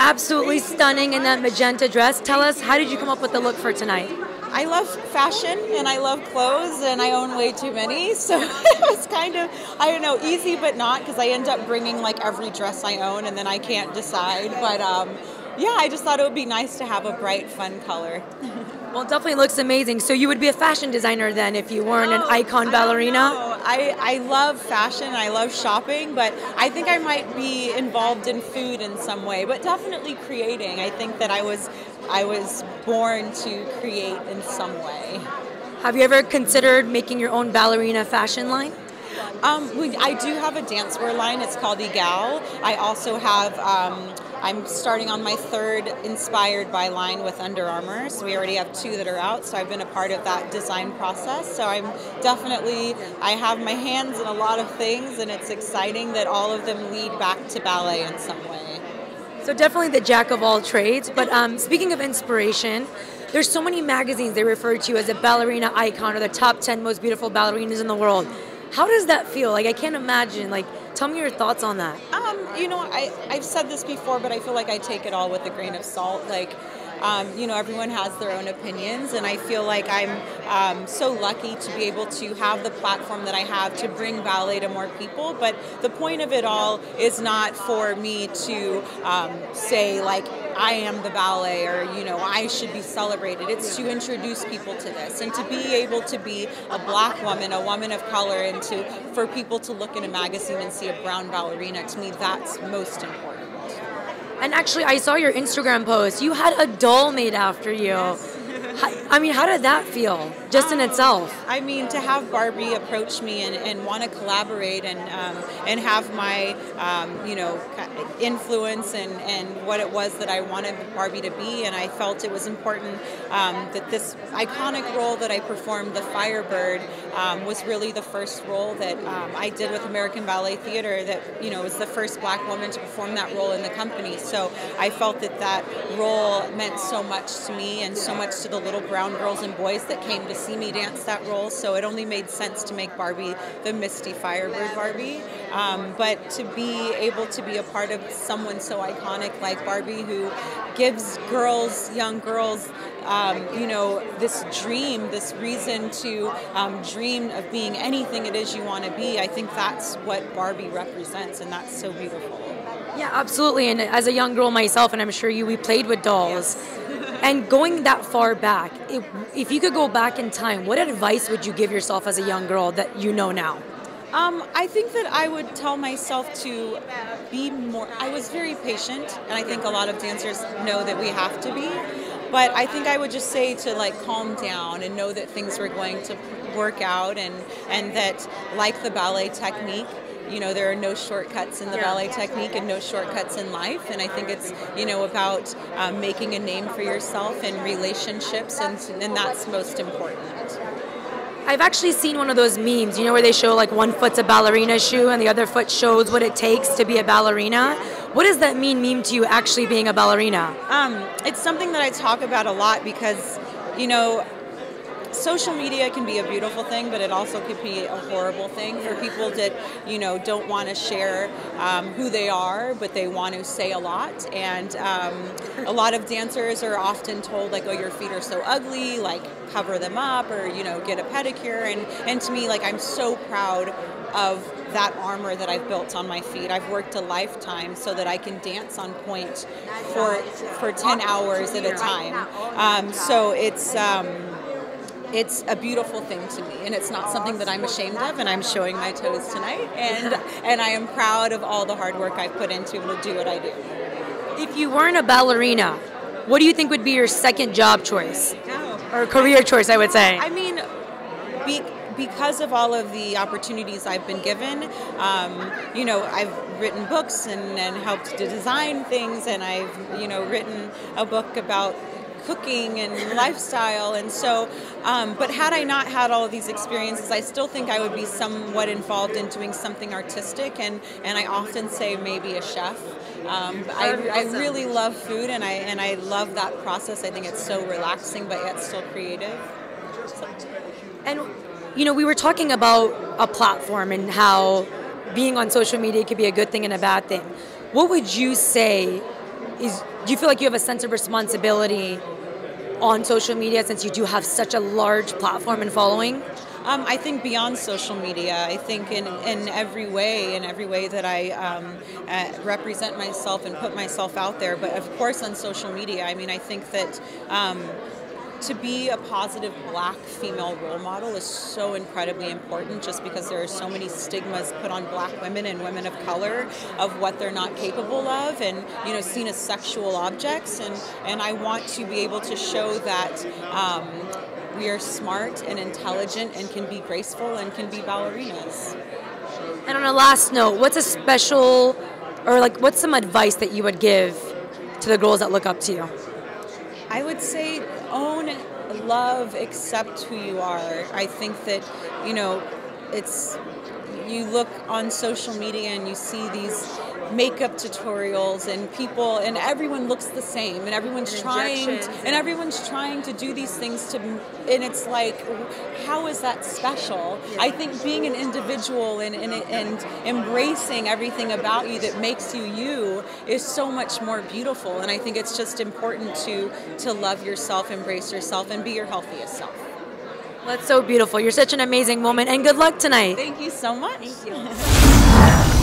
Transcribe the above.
absolutely stunning in that magenta dress. Tell us, how did you come up with the look for tonight? I love fashion and I love clothes and I own way too many, so it was kind of, I don't know, easy but not, because I end up bringing like every dress I own and then I can't decide. But yeah, I just thought it would be nice to have a bright, fun color. Well, it definitely looks amazing. So you would be a fashion designer then if you weren't an icon ballerina? I love fashion, I love shopping, but I think I might be involved in food in some way, but definitely creating. I think that I was born to create in some way. Have you ever considered making your own ballerina fashion line? I do have a dancewear line. It's called Egal. I also have, I'm starting on my third inspired by line with Under Armour. So we already have 2 that are out. So I've been a part of that design process. So I'm definitely, I have my hands in a lot of things, and it's exciting that all of them lead back to ballet in some way. So definitely the jack of all trades. But speaking of inspiration, there's so many magazines they refer to you as a ballerina icon or the top 10 most beautiful ballerinas in the world. How does that feel? Like, I can't imagine. Like, tell me your thoughts on that. You know, I've said this before, but I feel like I take it all with a grain of salt. Like, you know, everyone has their own opinions, and I feel like I'm so lucky to be able to have the platform that I have to bring ballet to more people. But the point of it all is not for me to say, like, I am the ballet, or, you know, I should be celebrated. It's to introduce people to this and to be able to be a black woman, a woman of color, and for people to look in a magazine and see a brown ballerina. To me, that's most important. And actually, I saw your Instagram post. You had a doll made after you. Yes. I mean, how did that feel, just in itself? I mean, to have Barbie approach me and want to collaborate and have my, you know, influence and what it was that I wanted Barbie to be, and I felt it was important that this iconic role that I performed, the Firebird, was really the first role that I did with American Ballet Theater that, you know, was the first black woman to perform that role in the company. So I felt that that role meant so much to me and so much to the little brown girls and boys that came to see me dance that role. So it only made sense to make Barbie the Misty Firebird Barbie. But to be able to be a part of someone so iconic like Barbie, who gives girls, young girls, you know, this dream, this reason to dream of being anything it is you want to be, I think that's what Barbie represents, and that's so beautiful. Yeah, absolutely. And as a young girl myself, and I'm sure we played with dolls. Yes. And going that far back, if you could go back in time, what advice would you give yourself as a young girl that you know now? I think that I would tell myself to be more, I was very patient, and I think a lot of dancers know that we have to be, but I think I would just say to, like, calm down and know that things were going to work out, and that, like the ballet technique, you know, there are no shortcuts in the ballet technique and no shortcuts in life. And I think it's, you know, about making a name for yourself in relationships, and that's most important. I've actually seen one of those memes, you know, where they show like one foot's a ballerina shoe and the other foot shows what it takes to be a ballerina. What does that mean to you, actually being a ballerina? It's something that I talk about a lot because, you know, social media can be a beautiful thing, but it also could be a horrible thing for people that, you know, don't want to share who they are, but they want to say a lot. And a lot of dancers are often told, like, oh, your feet are so ugly, like, cover them up, or, you know, get a pedicure. And to me, like, I'm so proud of that armor that I've built on my feet. I've worked a lifetime so that I can dance on point for 10 hours at a time. So it's a beautiful thing to me, and it's not something that I'm ashamed of, and I'm showing my toes tonight, and I am proud of all the hard work I've put into to do what I do. If you weren't a ballerina, what do you think would be your second job choice? Or career choice, I would say? I mean, because of all of the opportunities I've been given, you know, I've written books and helped to design things, and I've, you know, written a book about cooking and lifestyle, and so but had I not had all of these experiences, I still think I would be somewhat involved in doing something artistic, and I often say maybe a chef. I really love food, and I love that process. I think it's so relaxing but yet still creative. And you know, we were talking about a platform and how being on social media could be a good thing and a bad thing. What would you say do you feel like you have a sense of responsibility on social media since you do have such a large platform and following? I think beyond social media, I think in every way that I represent myself and put myself out there, but of course on social media, I mean, I think that to be a positive Black female role model is so incredibly important, just because there are so many stigmas put on Black women and women of color of what they're not capable of, and seen as sexual objects, and I want to be able to show that we are smart and intelligent and can be graceful and can be ballerinas. And on a last note, what's a special, or like what's some advice that you would give to the girls that look up to you? I would say own, love, accept who you are. I think that, you look on social media and you see these makeup tutorials and people, and everyone looks the same, and everyone's trying to do these things and it's like, how is that special? I think being an individual and embracing everything about you that makes you you is so much more beautiful, and I think it's just important to love yourself, embrace yourself, and be your healthiest self. That's so beautiful. You're such an amazing woman, and good luck tonight. Thank you so much. Thank you.